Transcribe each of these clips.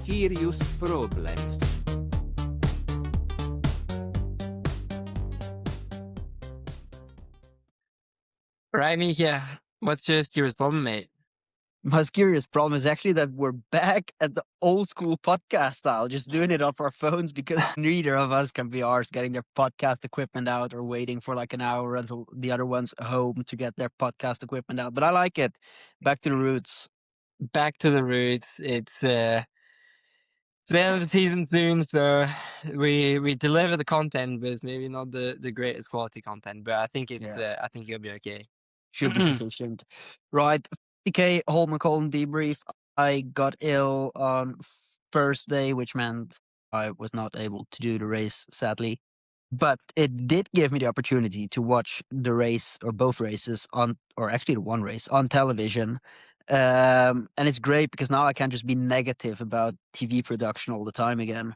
serious problems. Right, Mika. What's your serious problem, mate? My serious problem is actually that we're back at the old school podcast style, just doing it off our phones because neither of us can be ours getting their podcast equipment out or waiting for like an hour until the other one's home to get their podcast equipment out. But I like it. Back to the roots. Back to the roots. It's the end of the season soon, so we deliver the content, but it's maybe not the greatest quality content. But I think I think you'll be okay. Should be sufficient. Right. DK Holmenkollen debrief. I got ill on first day, which meant I was not able to do the race, sadly. But it did give me the opportunity to watch the race or both races or actually the one race on television. And it's great because now I can't just be negative about TV production all the time again.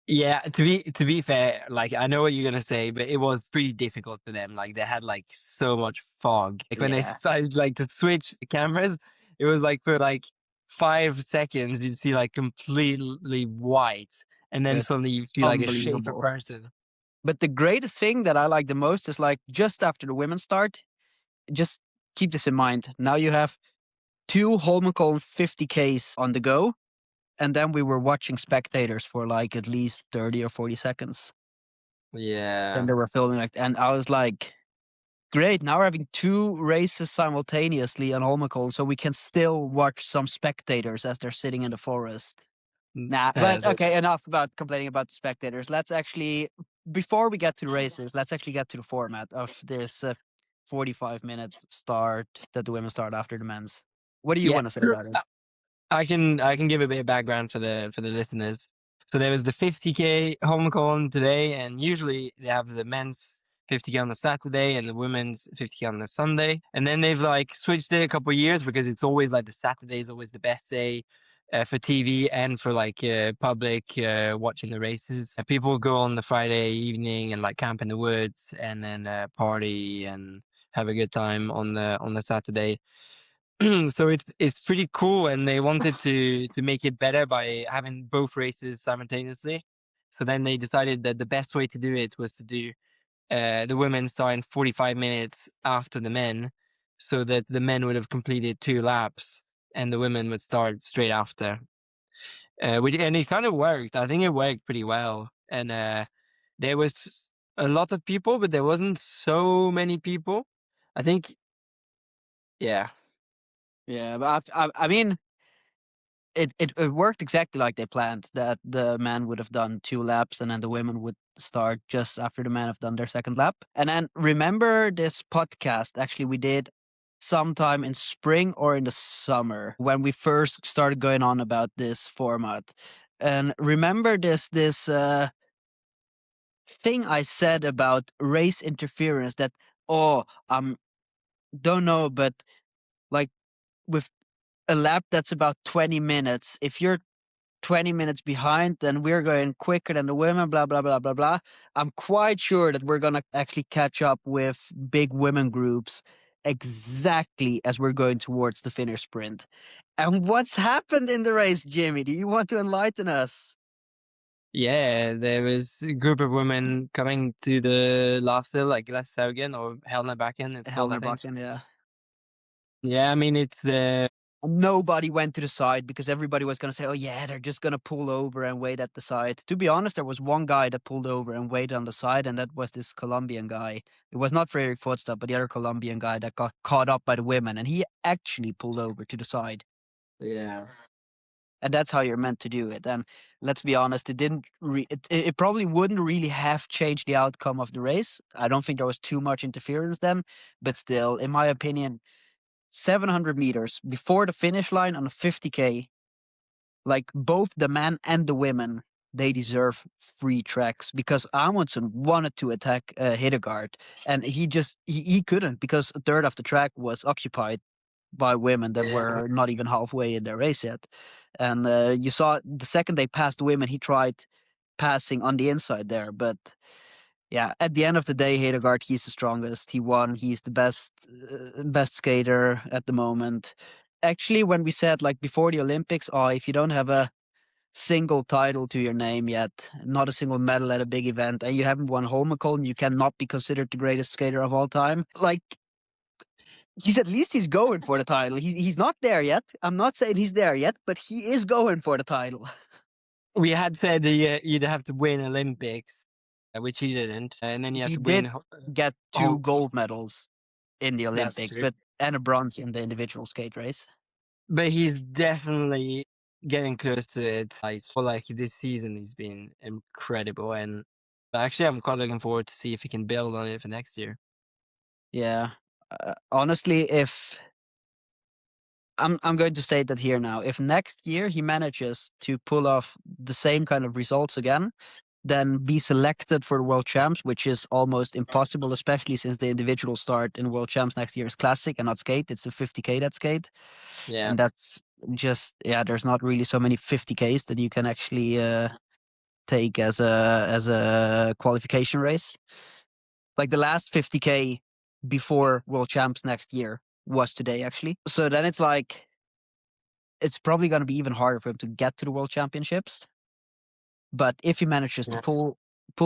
Yeah, to be fair, like I know what you're gonna say, but it was pretty difficult for them. Like they had like so much fog. Like when they decided like to switch the cameras, it was like for like 5 seconds you'd see like completely white, and then suddenly you feel like a shaper person. But the greatest thing that I like the most is like just after the women start, just keep this in mind. Now you have 2 Holmenkollen 50Ks on the go. And then we were watching spectators for like at least 30 or 40 seconds. Yeah. And they were filming like, and I was like, great, now we're having 2 races simultaneously on Holmenkollen, so we can still watch some spectators as they're sitting in the forest. But okay, enough about complaining about the spectators. Let's actually, before we get to the races, let's actually get to the format of this 45-minute start that the women start after the men's. What do you want to say about it? I can give a bit of background for the listeners. So there was the 50K Holmenkollen today, and usually they have the men's 50K on the Saturday and the women's 50K on the Sunday. And then they've like switched it a couple of years because it's always like the Saturday is always the best day for TV and for like public watching the races. People go on the Friday evening and like camp in the woods and then party and have a good time on the Saturday. So it's pretty cool, and they wanted to make it better by having both races simultaneously. So then they decided that the best way to do it was to do the women starting 45 minutes after the men, so that the men would have completed 2 laps and the women would start straight after. And it kind of worked. I think it worked pretty well. And there was a lot of people, but there wasn't so many people. I think, yeah. Yeah, but I mean, it worked exactly like they planned, that the men would have done 2 laps and then the women would start just after the men have done their second lap. And then remember this podcast, actually we did sometime in spring or in the summer when we first started going on about this format. And remember this thing I said about race interference that, don't know, but like with a lap that's about 20 minutes, if you're 20 minutes behind, then we're going quicker than the women, blah, blah, blah, blah, blah. I'm quite sure that we're going to actually catch up with big women groups exactly as we're going towards the finish sprint. And what's happened in the race, Jimmy? Do you want to enlighten us? Yeah, there was a group of women coming to the last hill, like Glasshaugen or Helnebacken, it's called, I think. Helmerbakken, yeah. Yeah, I mean, it's Nobody went to the side because everybody was going to say, oh yeah, they're just going to pull over and wait at the side. To be honest, there was one guy that pulled over and waited on the side, and that was this Colombian guy. It was not Frederick Footstep, but the other Colombian guy that got caught up by the women, and he actually pulled over to the side. Yeah. And that's how you're meant to do it. And let's be honest, it probably wouldn't really have changed the outcome of the race. I don't think there was too much interference then, but still, in my opinion, 700 meters before the finish line on a 50K, like both the men and the women, they deserve free tracks because Amundsen wanted to attack Hedegart, and he couldn't because a third of the track was occupied by women that were not even halfway in their race yet. And you saw the second they passed the women, he tried passing on the inside there, but yeah, at the end of the day, Hedegard, he's the strongest. He won. He's the best skater at the moment. actually, when we said like before the Olympics, oh, if you don't have a single title to your name yet, not a single medal at a big event, and you haven't won Holmenkollen, you cannot be considered the greatest skater of all time. Like, at least he's going for the title. He's not there yet. I'm not saying he's there yet, but he is going for the title. We had said you'd have to win Olympics, which he didn't, and then you have He to did win. get 2 gold medals in the That's Olympics, true. but and a bronze in the individual skate race. But he's definitely getting close to it. I feel like this season he's been incredible, and actually I'm quite looking forward to see if he can build on it for next year. Yeah, honestly, if I'm going to state that here now, if next year he manages to pull off the same kind of results again, then be selected for the World Champs, which is almost impossible, especially since the individual start in World Champs next year is classic and not skate. It's the 50K that skate. Yeah. And that's just, there's not really so many 50Ks that you can actually take as a qualification race. Like the last 50K before World Champs next year was today, actually. So then it's like, it's probably going to be even harder for him to get to the World Championships. But if he manages to pull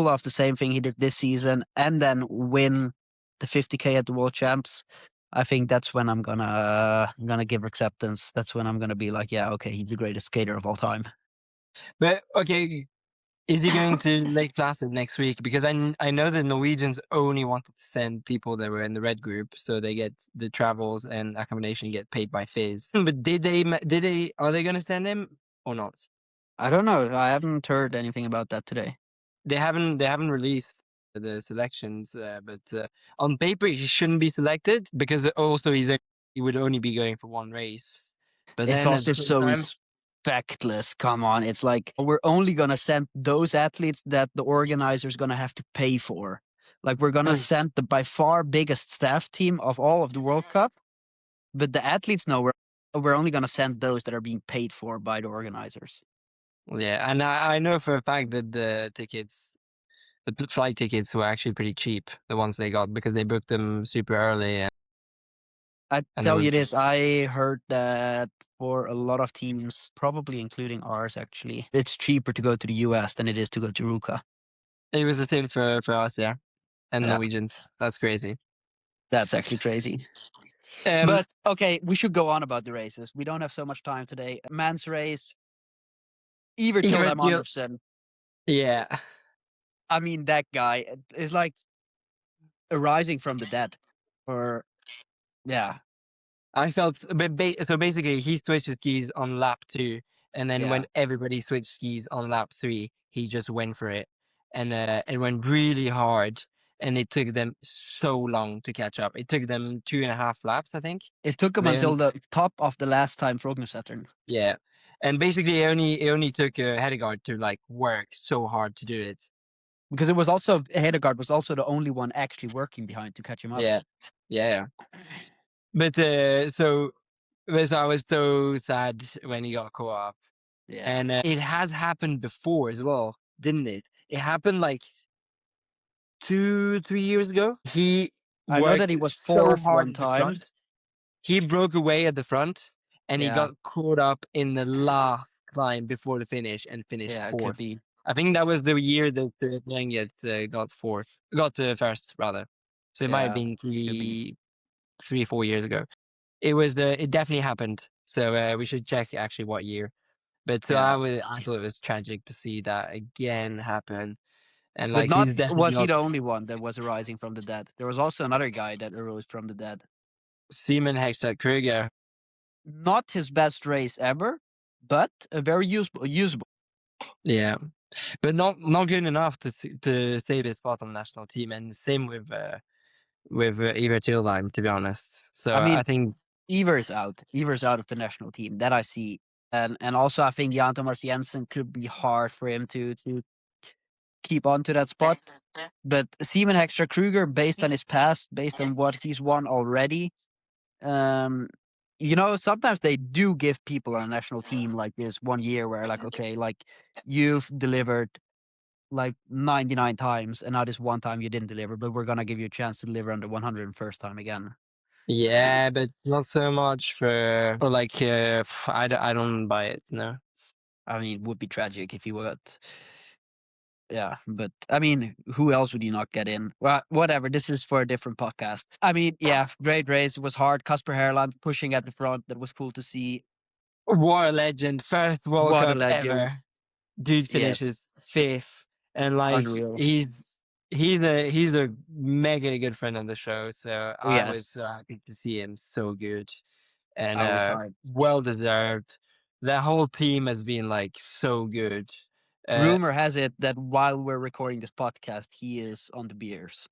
off the same thing he did this season and then win the 50K at the World Champs, I think that's when I'm gonna give acceptance. That's when I'm gonna be like, yeah, okay, he's the greatest skater of all time. But okay, is he going to Lake Placid next week? Because I know the Norwegians only wanted to send people that were in the red group, so they get the travels and accommodation get paid by Fizz. But are they going to send him or not? I don't know. I haven't heard anything about that today. They haven't released the selections, but on paper he shouldn't be selected because also he would only be going for one race. But It's then at also the same so time, respectless. Come on. It's like we're only gonna send those athletes that the organizer's gonna have to pay for. Like we're gonna send the by far biggest staff team of all of the World Cup, but the athletes know we're only gonna send those that are being paid for by the organizers. yeah, and I know for a fact that the flight tickets were actually pretty cheap, the ones they got, because they booked them super early. I And tell you this, I heard that for a lot of teams, probably including ours actually, it's cheaper to go to the US than it is to go to Ruka. it was the same for us, yeah, and Yeah. Norwegians. That's crazy. That's actually crazy. But okay, we should go on about the races. We don't have so much time today. Men's race, Evert Tilheim Andersen. Yeah. I mean, that guy is like arising from the dead. Or, yeah. I felt, so basically he switched his skis on lap 2, and then when everybody switched skis on lap 3, he just went for it, and it went really hard, and it took them so long to catch up. It took them 2.5 laps, I think. It took him until the top of the last time for Saturn. Yeah, and basically it only took Hedegart to like work so hard to do it. Because it was also Hedegart was also the only one actually working behind to catch him up. Yeah. But so I was so sad when he got caught up. Yeah. And it has happened before as well, didn't it? It happened like 2-3 years ago. I know that he was so fourth hard one at the time. front. He broke away at the front, and he got caught up in the last climb before the finish and finished fourth. I think that was the year that Lenget got first rather. So it might have been 3-4 years ago. It definitely happened. So we should check actually what year. But I thought it was tragic to see that again happen. And But like, he's was definitely he the not only one that was arising from the dead? There was also another guy that arose from the dead. Simon Hedegart. Not his best race ever, but a very usable. Yeah, but not good enough to save his spot on the national team. And same with Evert Tilheim, to be honest. So I mean, I think Ever's out. Ever's out of the national team. That I see. And also I think Jan Thomas Jensen could be hard for him to keep on to that spot. But Simon Hextra Kruger, based on his past, based on what he's won already, sometimes they do give people on a national team like this 1 year where like, okay, like you've delivered like 99 times and now this one time you didn't deliver, but we're going to give you a chance to deliver on the 101st time again. Yeah, but not so much for or like I don't buy it. No. I mean, it would be tragic if he would. Yeah, but I mean, who else would you not get in? Well, whatever. This is for a different podcast. I mean, yeah, great race. It was hard. Kasper Herland pushing at the front. That was cool to see. What a legend! First World What a Cup legend. ever. Dude finishes Yes, fifth, and like unreal. he's a mega good friend of the show. So I was Yes, so happy to see him. So good and I was hyped. well deserved. That whole team has been like so good. Rumor has it that while we're recording this podcast, he is on the beers.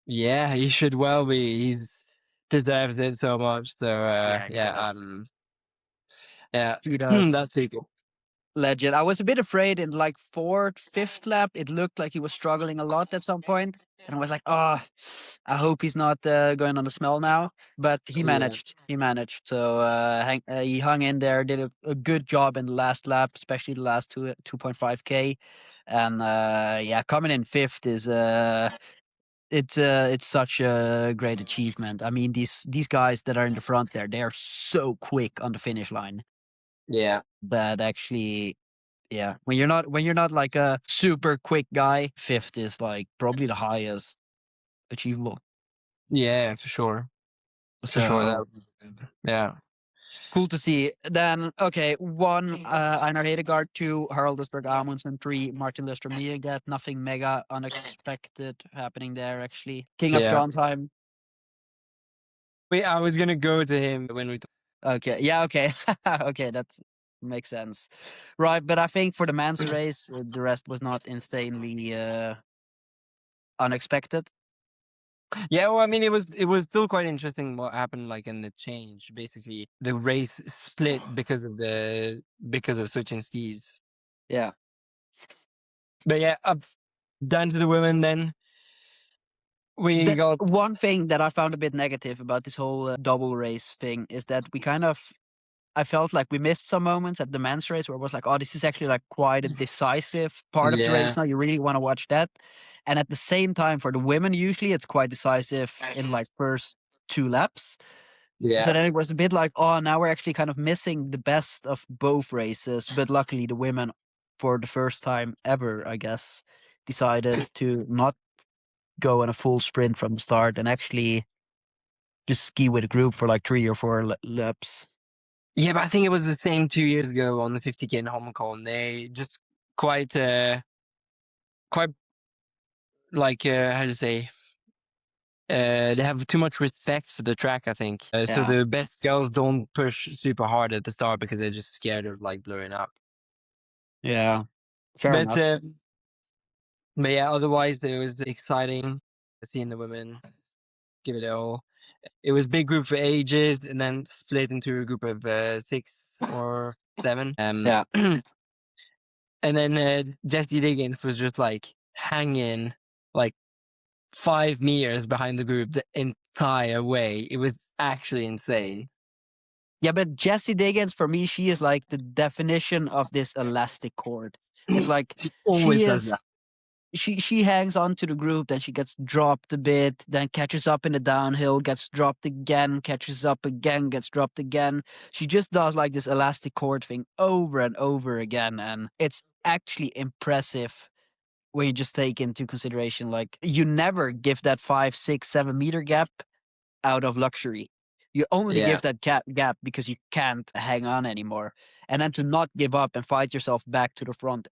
Yeah, he should well be. He's deserves it so much. So Yeah, he yeah, does. yeah, He does. that's pretty cool. Legend. I was a bit afraid in like fourth, fifth lap. It looked like he was struggling a lot at some point, and I was like, "Oh, I hope he's not going on the smell now." But he Yeah. managed. He managed. So he hung in there, did a good job in the last lap, especially the last 2.5K, and yeah, coming in fifth is it's such a great achievement. I mean, these guys that are in the front there, they are so quick on the finish line Yeah. that actually, yeah, when you're not like a super quick guy, fifth is like probably the highest achievable. Yeah, for sure. For sure. So Yeah. cool to see. Then okay, one Einar Hedegard, two Haraldsberg Amundsen, three Martin Lundström Nierget. Nothing mega unexpected happening there actually. King of Yeah. Trondheim. Wait, I was gonna go to him when we. Okay, yeah, okay, okay, that makes sense, right? But I think for the men's race, the rest was not insanely unexpected. Yeah, well, I mean, it was still quite interesting what happened, like in the change. Basically, the race split because of switching skis. Yeah. But yeah, up down to the women. Then we got One thing that I found a bit negative about this whole double race thing is that we kind of, I felt like we missed some moments at the men's race where it was like, oh, this is actually like quite a decisive part of the race yeah, now. You really want to watch that. And at the same time, for the women, usually it's quite decisive in like first two laps. So yeah, then it was a bit like, oh, now we're actually kind of missing the best of both races. But luckily, the women, for the first time ever, I guess, decided to not go on a full sprint from the start and actually just ski with a group for like 3 or 4 laps. yeah. But I think it was the same 2 years ago on the 50K in Holmenkollen. They just quite quite like how to say. They have too much respect for the track, I think. So Yeah. the best girls don't push super hard at the start because they're just scared of like blowing up. Yeah. Fair But enough. but yeah, otherwise it was exciting seeing the women give it all. It was big group for ages, and then split into a group of 6 or 7. Yeah. And then Jesse Diggins was just like hanging like 5 meters behind the group the entire way. It was actually insane. Yeah, but Jessie Diggins, for me, she is like the definition of this elastic cord. It's like She always she does is that. she hangs on to the group, then she gets dropped a bit, then catches up in the downhill, gets dropped again, catches up again, gets dropped again. She just does like this elastic cord thing over and over again, and it's actually impressive when you just take into consideration like you never give that 5, 6, 7 meter gap out of luxury. You only Yeah, give that gap because you can't hang on anymore. And then to not give up and fight yourself back to the front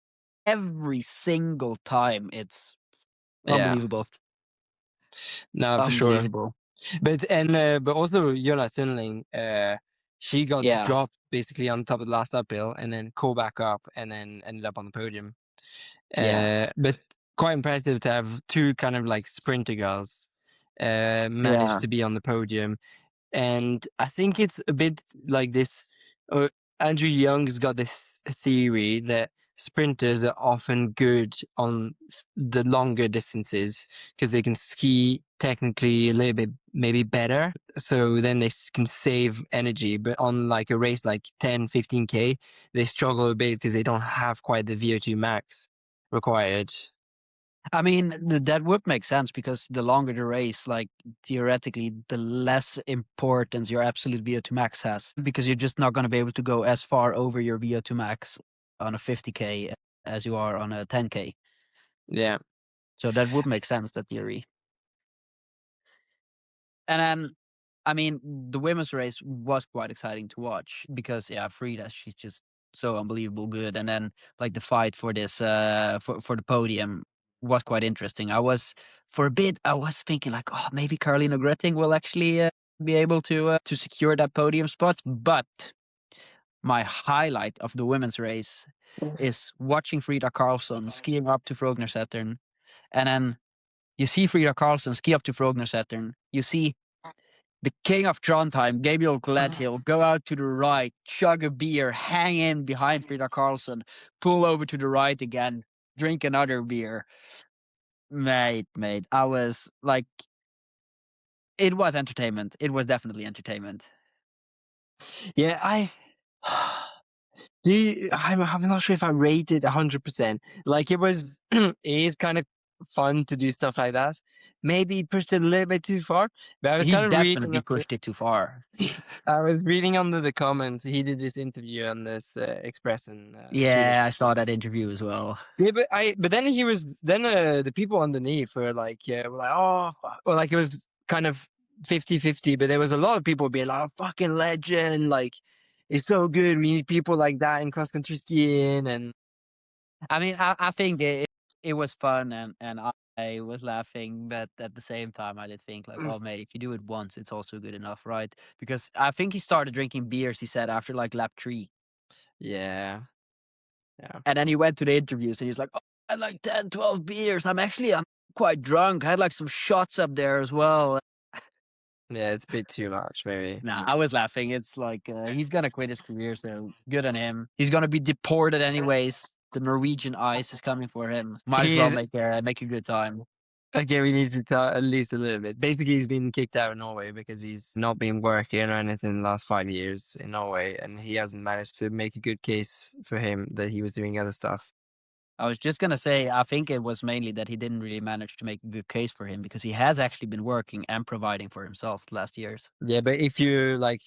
every single time, it's yeah. unbelievable. No, for sure. Unbelievable. But also Jonas Sundling, she got Yeah. dropped basically on top of the last uphill and then called back up and then ended up on the podium. Yeah. But quite impressive to have two kind of like sprinter girls manage Yeah. to be on the podium. And I think it's a bit like this. Andrew Young's got this theory that sprinters are often good on the longer distances because they can ski technically a little bit maybe better. So then they can save energy. But on like a race like 10, 15K, they struggle a bit because they don't have quite the VO2 max required. I mean, that would make sense because the longer the race, like theoretically, the less importance your absolute VO2 max has because you're just not going to be able to go as far over your VO2 max on a 50K as you are on a 10K. Yeah. So that would make sense, that theory. And then, I mean, the women's race was quite exciting to watch because, yeah, Frida, she's just so unbelievable good. And then, like, the fight for this, for the podium was quite interesting. For a bit, I was thinking, like, oh, maybe Carolina Gretting will actually be able to secure that podium spot. But my highlight of the women's race is watching Frida Karlsson skiing up to Frognersetern. And then you see Frida Karlsson ski up to Frognersetern. You see the king of Trondheim, Gabriel Gledhill, go out to the right, chug a beer, hang in behind Frida Karlsson, pull over to the right again, drink another beer. Mate, I was like, it was entertainment. It was definitely entertainment. Yeah, I'm not sure if I rated 100%. Like it is kind of fun to do stuff like that. Maybe he pushed it a little bit too far, but I was He kind of definitely pushed it too far. I was reading under the comments. He did this interview on this Expressen Swedish. Yeah, I saw that interview as well. Yeah, but then the people underneath were like, oh, or like it was kind of 50-50, but there was a lot of people being like, oh, fucking legend, like it's so good. We need people like that in cross country skiing, and I mean, I think it was fun and I was laughing, but at the same time, I did think like, oh mate, if you do it once, it's also good enough, right? Because I think he started drinking beers. He said after like lap 3, yeah. and then he went to the interviews and he's like, oh, I had like 10, 12 beers. I'm quite drunk. I had like some shots up there as well. Yeah, it's a bit too much, maybe. Nah, I was laughing. It's like he's gonna quit his career, so good on him. He's gonna be deported anyways. The Norwegian ice is coming for him. Might as well He's make a good time. okay. We need to talk at least a little bit. Basically, he's been kicked out of Norway because he's not been working or anything in the last 5 years in Norway, and he hasn't managed to make a good case for him that he was doing other stuff. I was just gonna say, I think it was mainly that he didn't really manage to make a good case for him because he has actually been working and providing for himself the last years. Yeah, but if you like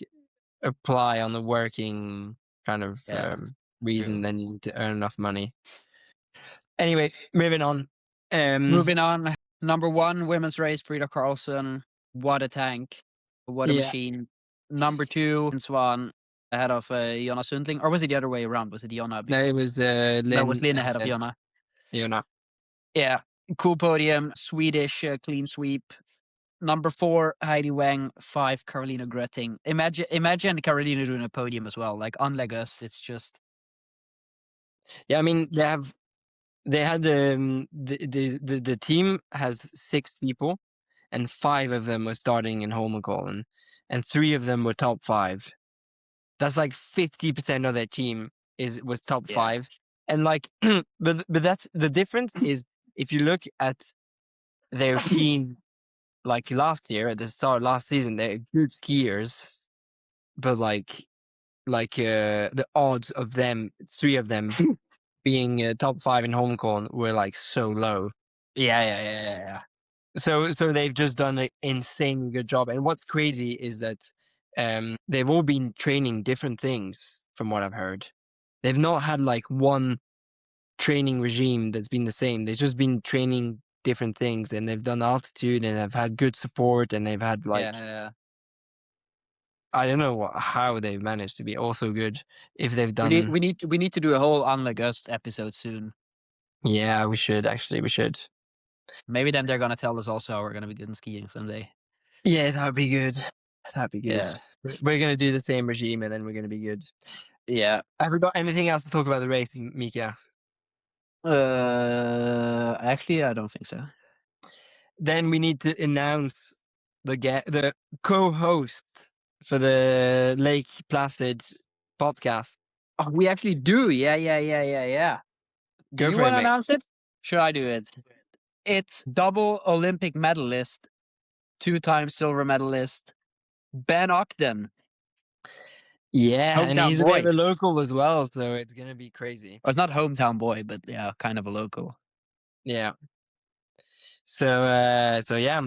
apply on the working kind of Yeah, reason, true. then you need to earn enough money. Anyway, moving on. Moving on, number 1 women's race, Frida Karlsson. What a tank! What a Yeah. machine! Number 2, Swan ahead of Jonna Sundling, or was it the other way around? Was it Jonna? No, it was Lynn. No, it was Lynn ahead of Jonna. Jonna. Yeah, cool podium, Swedish clean sweep. Number 4, Heidi Wang. 5, Carolina Gretting. Imagine Carolina doing a podium as well. Like unlike us, it's just Yeah, I mean they had the team has 6 people, and 5 of them were starting in Holmenkollen, and 3 of them were top 5. That's like 50% of their team was top Yeah. 5, and like, but that's the difference is if you look at their team, like last year at the start of last season, they're good skiers, but like the odds of them, 3 of them, being top 5 in Holmenkollen were like so low. Yeah. So they've just done an insanely good job. And what's crazy is that they've all been training different things from what I've heard. They've not had like one training regime that's been the same. They've just been training different things, and they've done altitude, and they've had good support, and they've had like Yeah. I don't know how they've managed to be also good if they've done. We need to do a whole Unlike Us episode soon. Yeah, we should. Maybe then they're gonna tell us also how we're gonna be good in skiing someday. Yeah, that'd be good. Yeah. We're gonna do the same regime, and then we're gonna be good. Yeah. Have we got anything else to talk about the racing, Mika? Actually, I don't think so. Then we need to announce the co-host for the Lake Placid podcast. Oh, we actually do. Yeah. Do Go you for want it, to mate. announce it? Should I do it? It's double Olympic medalist, 2-time silver medalist, Ben Ogden. Yeah, and Hometown he's a bit of boy. a local as well, so it's gonna be crazy. Or it's not hometown boy, but yeah, kind of a local. Yeah. So yeah,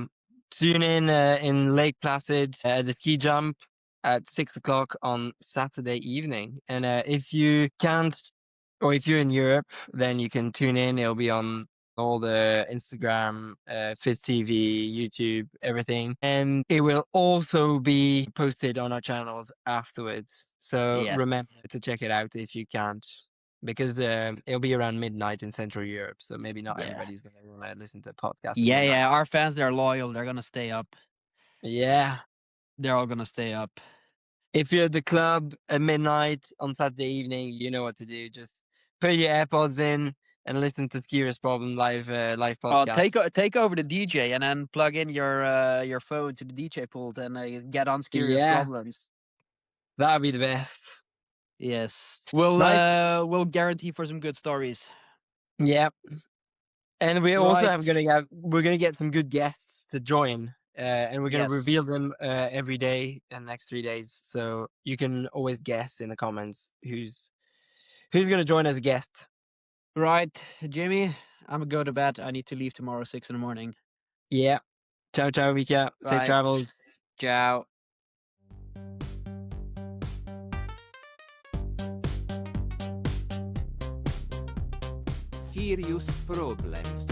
tune in Lake Placid at the ski jump at 6 o'clock on Saturday evening. And if you can't, or if you're in Europe, then you can tune in. It'll be on all the Instagram, Fizz TV, YouTube, everything. And it will also be posted on our channels afterwards. So Yes. remember to check it out if you can't, because it'll be around midnight in Central Europe. So maybe not Yeah. everybody's going to want to listen to a podcast. at Yeah, midnight. yeah. Our fans, they're loyal. They're gonna stay up. Yeah. They're all gonna stay up. If you're at the club at midnight on Saturday evening, you know what to do. Just put your AirPods in and listen to Skier's Problem live podcast. Take over the DJ and then plug in your phone to the DJ pult and get on Serious Yeah. Problems. That'd be the best. Yes, Nice. we'll guarantee for some good stories. Yeah. And we also Right. we're gonna get some good guests to join, and we're gonna Yes. reveal them every day in the next 3 days. So you can always guess in the comments who's gonna join as a guest. Right, Jimmy. I'm gonna go to bed. I need to leave tomorrow 6 in the morning. Yeah. Ciao, ciao, Mika. Safe Right. travels. Ciao. Serious problems.